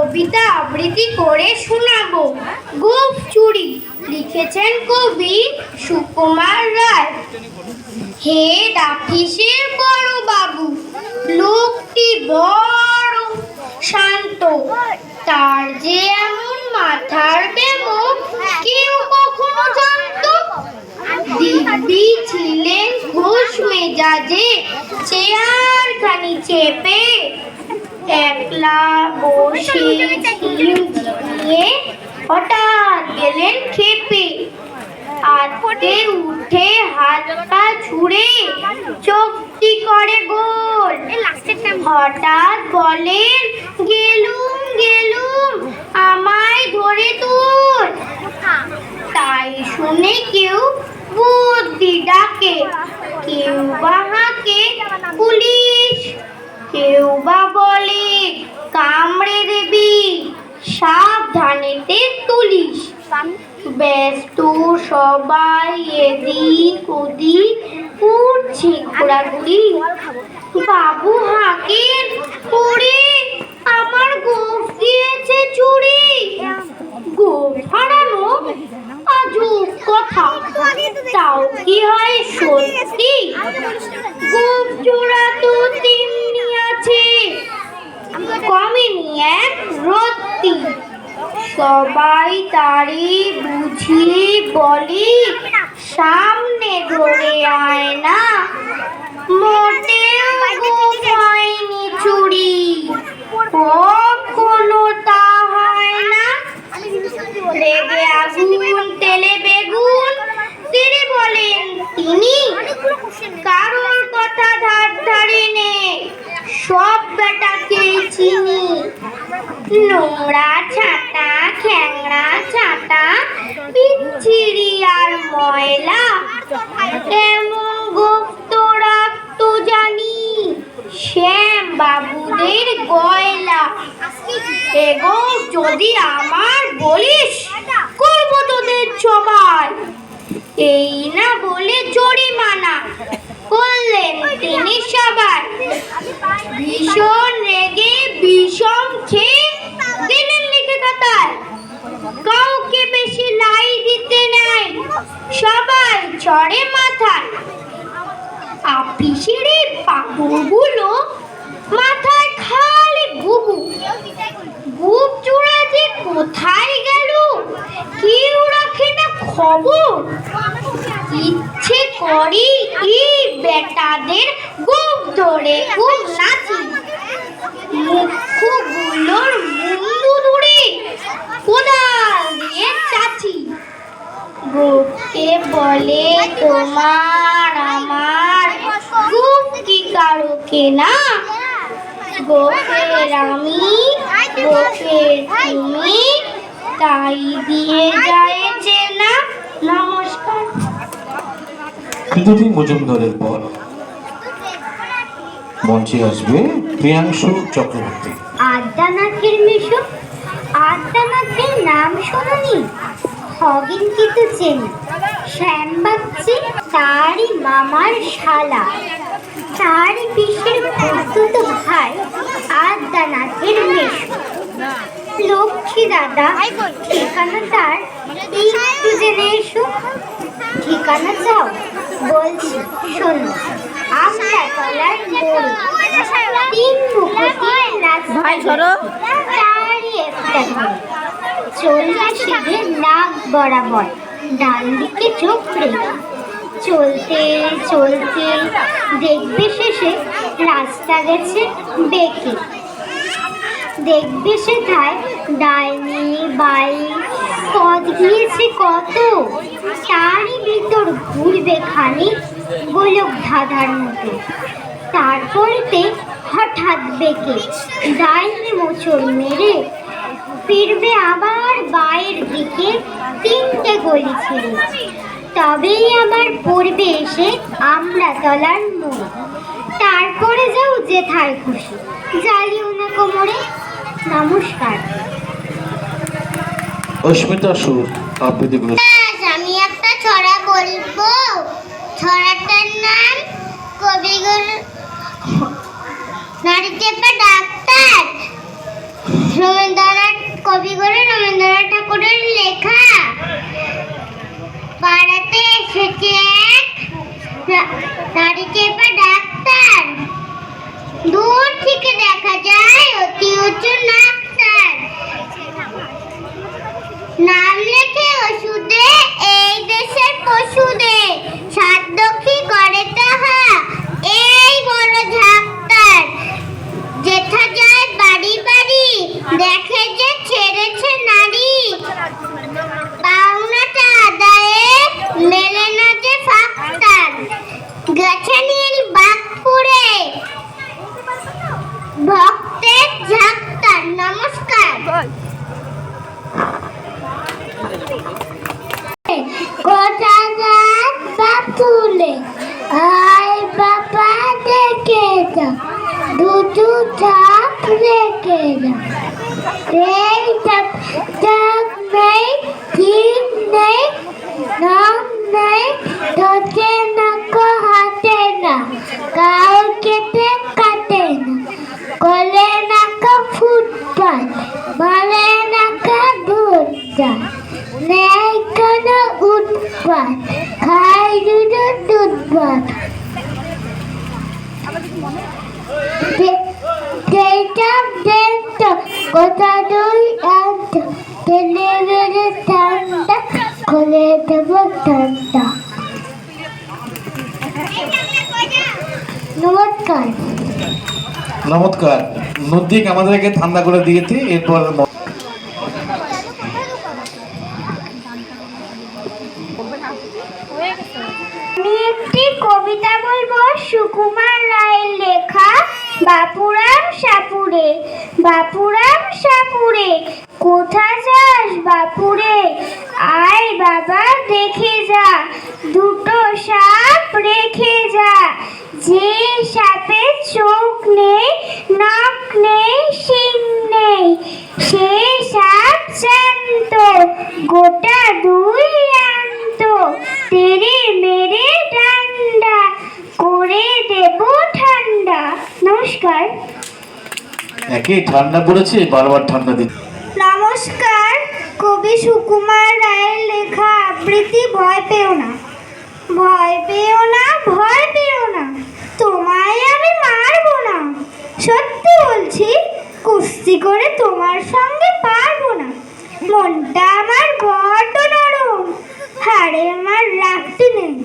কবিতা আবৃত্তি করে শোনাবো। গোঁফ চুরি, লিখেছেন কবি সুকুমার রায়। হেড অফিসের বড় বাবু, লোকটি বড় শান্ত, তার যে এমন মাথার ব্যামো কেউ কখনো জানতো? দিব্যি ছিলেন ঘোষ মেজাজে, চেয়ারখানি চেপে একলা বসে ঝিমিয়ে হঠাৎ গেলেন খেপে। আটকে উঠে হাত পা ছুড়ে চোখটি করে গোল, হঠাৎ বলেন, গেলুম গেলুম আমায় ধরে তোল। তাই শুনে কেউ বুদ্ধি ডাকে, কেউ বা হাঁকে পুলিশ, কেউ বা বলে কামড়ে দিবি, সাবধানেতে তুলিস। ব্যস্ত সবাই এদিক ওদিক উঠছে ঘোরাঘুরি। বাবু হাঁকেন, ওরে আমার গোঁফ গিয়েছে চুরি। গোঁফ হারানো আজব কথা, তাও কি হয় সত্যি? গোঁফ জোড়া তো তেমনি আছে, কমেনি এক রত্তি। সবাই তারি বুঝিয়ে বলি, সামনে ধরে আয় না, মোটেও গোঁফ হয়নি চুরি, কখনো তা হয় না। রেগে আগুন তেলে বেগুন, তিনি বলেন তিনি কারোর কথা ধার ধারে নে, সব বেটাকে চিনি। নোংরা ছাতা, খ্যাংরা ছাতা, পিচ্ছিরি আর ময়লা, এমন গোঁফ তো রাখতো জানি শ্যাম বাবুদের গয়লা। এ গোঁফ যদি আমার বলিস, করবো তোদের সবাই। এই না বলে জরিমানা করলেন তিনি সবাই। ভীষণ রেগে বিষম খেয়ে দিলেন লিখে খাতায়, কাউকে বেশি লাই দিতে নাই, সবাই চড়ে মাথায়। অফিসের পাথরগুলো মাথায় খালি বুবু, বুক জোড়া যে কোথায় গেল কেউ রাখে না খবর। ইচ্ছে করি এই বেটাদের গোঁফ ধরে খুব নাচি, মুখগুলোর মুন্ডু ধরে কোদাল দিয়ে চাচি। গোঁফকে বলে তোমার আমার, গোঁফ কি কারো কেনা? গোঁফের আমি, গোঁফের তুমি, তাই দিয়ে যায় চেনা। নমস্কার। বিদ্যুৎ মজুমদারের পর মঞ্চে আসবে প্রিয়াংশু চক্রবর্তী। আদ্যানাথের মেশো, আদ্যানাথের নাম শোনি, খগেনকে তো চেনি। শ্যাম বাগচি তারই মামার শালা, তারই পিসের প্রস্তুত ভাই আদ্যানাথের মেশো। লক্ষ্মী দাদা ঠিকানা তার একটু জেনে এসো। ঠিকানা চাও? বলছি শোনো। আমরা তলার মোড়ে, তিন মুখোশের রাস্তা, তারই একটা ঘর, চলছে সিধে নাক বরাবর, ডান দিকে চোখ রেখে। চলতে চলতে দেখবে শেষে রাস্তা গেছে বেঁকে। দেখবে সেথায় ডাইনি বাই পথ গিয়েছে কত, তারই ভিতর ঘুরবে খানিক গোলক ধাঁধার মতো। তারপরেতে হঠাৎ বেঁকে ডাইনি মোচড় মেরে ফিরবে আবার বায়ের দিকে তিনটে গলি ছেড়ে। তবেই আবার পড়বে এসে আমরা তলার মোড়। তারপরে যাও যেথায় খুশি, জ্বালিও না কোমরে। নমস্কার। অস্মিতা সুর আবৃত্তিগুলো। আমি একটা ছড়া বলবো। ছড়াটার নাম কবিগুরু নারী চেপে ডাক্তার। রবীন্দ্রনাথ ঠাকুরের লেখা। পাড়াতে এসেছে এক দাড়ি চেপা ডাক্তার, দূর থেকে দেখা যায় অতি উঁচু নাক তার। নাম লেখে ওষুধে এই দেশের পশুদের, সাধ্যকি করে তাহা এই বড় ঝাক্তার। যেথা যায় বাড়ি বাড়ি দেখে যে ছেড়েছে নারী, পাওনাটা আদায়ে মেলে না যে ফাঁকতার। গেছে নীল বাঘপুরে ভক্তের ঝাক্তার। নমস্কার। কোথায় বাপুলে আয় বাবা দেখে যা, দুটো ধাপ রেখে যা। এই ধাপ নেই, ঠিক নেই, নাম নেই, ধরছে না কো হাতে না, কাউ কেটে কাটে না, কোলে না কা ফুটপাত, বলে না কা দুধ যায়, নেই কোনো উৎপাত, খাই দুধ দুধ ভাত। কোথা দুই আন্ত টেনে গেলে ঠান্ডা, খুলে দেব ঠান্ডা। নমস্কার। নমস্কার। নদীক আমাদেরকে ঠান্ডা করে দিয়েছে। এরপর আমি একটি কবিতা বলবো সুকুমার রায়ের লেখা। বাপুরাম সাপুরে, বাপুরাম সাপুরে, কোথা যাস বাপুরে, আয় বাবা দেখে যা, দুটো সাপ রেখে যা। যে সাপের চোখ নেই, নাক নেই, শিং নেই, সে সাপ জ্যান্ত, গোটা দুই আন্ত, তেরে মেরে ডান্ডা, করে দেব ঠান্ডা। নমস্কার। একে ঠান্ডা পড়েছে, বারবার ঠান্ডা দিচ্ছে। নমস্কার। কবি সুকুমার রায়ের লেখা আবৃত্তি ভয় পেও না, ভয় পেও না, ভয় পেও না, তোমায় আমি মারবো না। সত্যি বলছি, কুস্তি করে তোমার সঙ্গে পারবো না। মনটা আমার বড্ড নরম, হাড়ে আমার রাখতে নেই।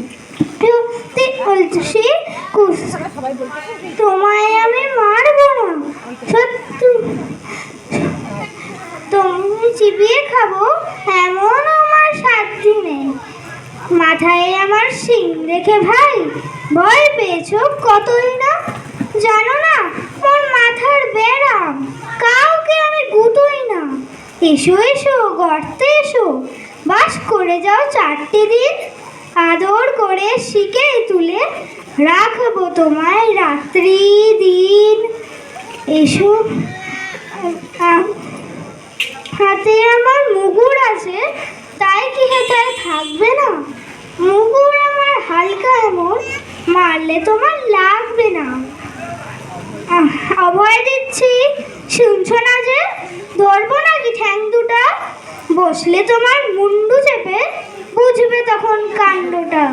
সত্যি বলছি, তোমায় আমি মারবো না। সত্যি তুমি চিবিয়ে খাবো এমন আমার সাধ্য নেই। মাথায় আমার শিং রেখে ভাই ভয় পেয়েছো কতই না, জানো না মোর মাথার ব্যারাম, কাউকে আমি গুটোই না। এসো এসো গর্তে এসো, বাস করে যাও 4টে দিন, আদর করে শিকে তুলে রাখবো তোমায় রাত্রি দিন। এসো। হাতে আমার মুগুর আছে, তাই কি হেথায় থাকবে না? মুগুর আমার হালকা এমন, মারলে তোমার লাগবে না। অভয় দিচ্ছি, শুনছো না যে, ধরবো নাকি ঠ্যাং দুটা, বসলে তোমার মুন্ডু চেপে বুঝবে তখন কাণ্ডটা।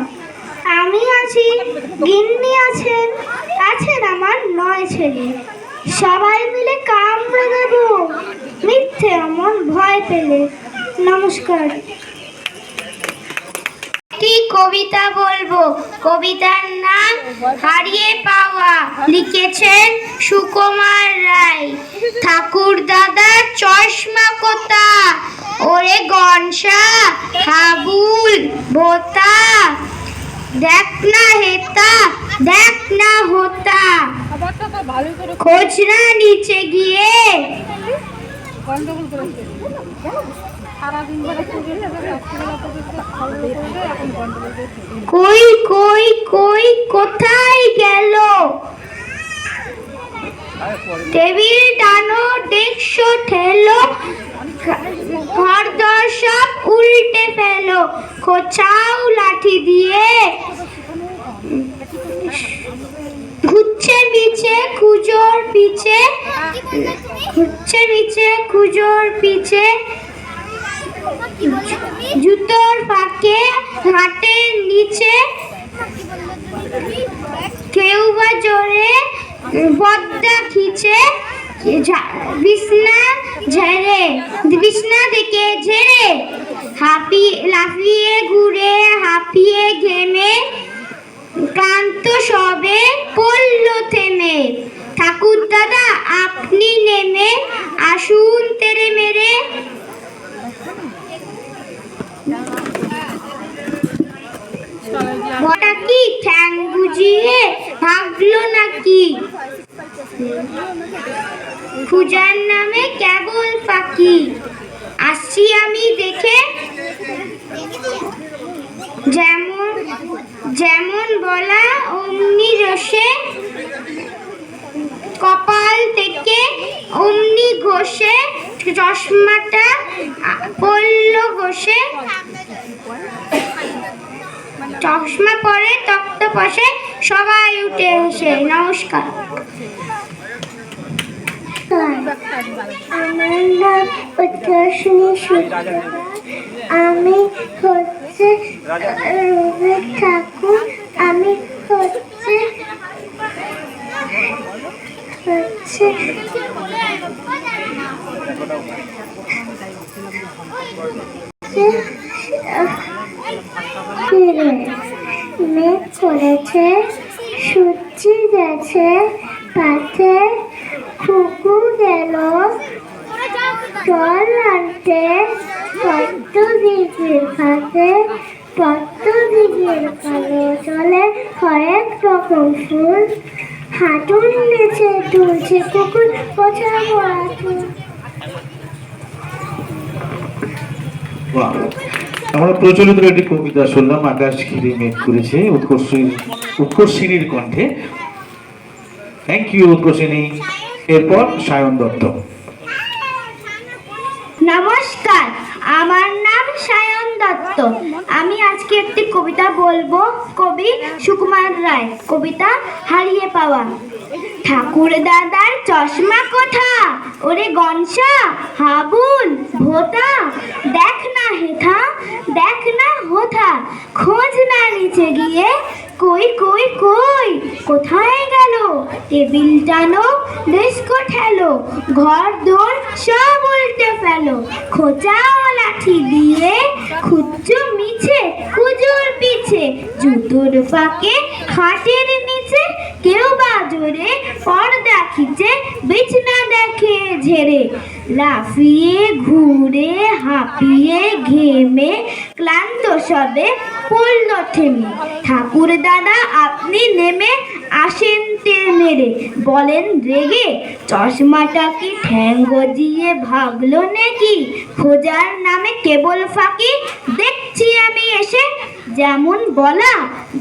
আমি আছি, গিন্নি আছেন, আছেন আমার 9 ছেলে, সবাই মিলে কামড়ে দেব মিথ্যে অমন ভয় পেলে। নমস্কার। কি কবিতা বলবো, কবিতার নাম হারিয়ে পাওয়া, লিখেছেন সুকুমার রায়। ঠাকুর দাদার চশমা কোথা, ওরে গনসা হাবুল বোতা, দেখ না হেতা, দেখ না হোতা, খোঁজরা নিচে গিয়ে। কই কই কই কোথায় গেল, টেবিল টানো ডেস্ক ঠেলো, ঘর দর সব উল্টে ফেলো, খোঁচাও লাঠি দিয়ে। ঘুরছে মিছে খুজোর পিছে, ঘুরছে মিছে খুজোর পিছে, জুতোর ফাঁকে হাটের নিচে কেউ বা জোরে পর্দা খিচে বিছনা থেকে ঝেড়ে লাফিয়ে ঘুরে হাঁপিয়ে ঘেমে ক্লান্ত সবে পড়ল থেমে। ঠাকুর দাদা আপনি নেমে আসুন তেরে মেরে। বটা কি ঠ্যাং বুঝিয়ে ভাগলো নাকি? পূজার নামে কেবল ফাঁকি। আসছি আমি দেখে যেমন বলা অমনি রসে, কপাল থেকে অমনি ঘষে চশমাটা পড়ল ঘষে। চশমা পরে তক্ত বসে সবাই উঠে এসে নমস্কার। আমার নাম উত্তরসিনী সূত্র। আমি হচ্ছে রবীন্দ্রনাথ ঠাকুর। আমি হচ্ছে মেঘ করেছে, সূর্যি গেছে পাথে, কুকু গেল জল আনতে, পদ্ম দিঘির কাছে, পদ্ম দিঘির কালো জলে হরেক রকম ফুল, হাঁটুর নিচে তুলছে কুকুর কোথা বড়াতুল। আমরা প্রচলিত একটি কবিতা শুনলাম, আকাশ ঘিরে মেঘ করেছে, উৎকর্ষিনীর কণ্ঠে। Thank you Utkarshini. এরপর সায়ন দত্ত। নমস্কার, আমার নাম সায়ন দত্ত। আমি আজকে একটি কবিতা বলবো। কবি সুকুমার রায়। কবিতা হারিয়ে পাওয়া। ঠাকুর দাদার চশমা কোথা? ওরে গনসা হাবুল ভোতা, দেখ না হেথা দেখ না হোথা, খোঁজ না নিচে গিয়ে, কই কই কই কোথায় গেল? টেবিল টানো ডেস্ক ঠেলো, ঘর দোর সব উল্টে ফেলো, খোঁচা ও লাঠি দিয়ে খুঁজছো মিছে কুজোর পিছে, জুতোর ফাঁকে খাটের নিচে কেউ বা জোরে পর্দা খিচে বিছনা দেখে ঝেড়ে, লাফিয়ে ঘুরে হাঁপিয়ে ঘেমে ক্লান্ত সবে পড়ল থেমে। ঠাকুর দাদা আপনি নেমে আসেন তেল মেরে, বলেন রেগে চশমাটা কি ঠ্যাং গজিয়ে ভাগলো নাকি? খোঁজার নামে কেবল ফাঁকি দেখছি আমি এসে, যেমন বলা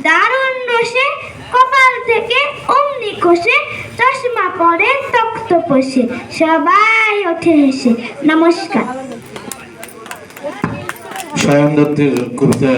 দারুণ রসে, কপাল থেকে অমনি খসে চশমা পরে তক্ত বসে সবাই ওঠে হেসে। নমস্কার। সায়ন দত্তের কবিতা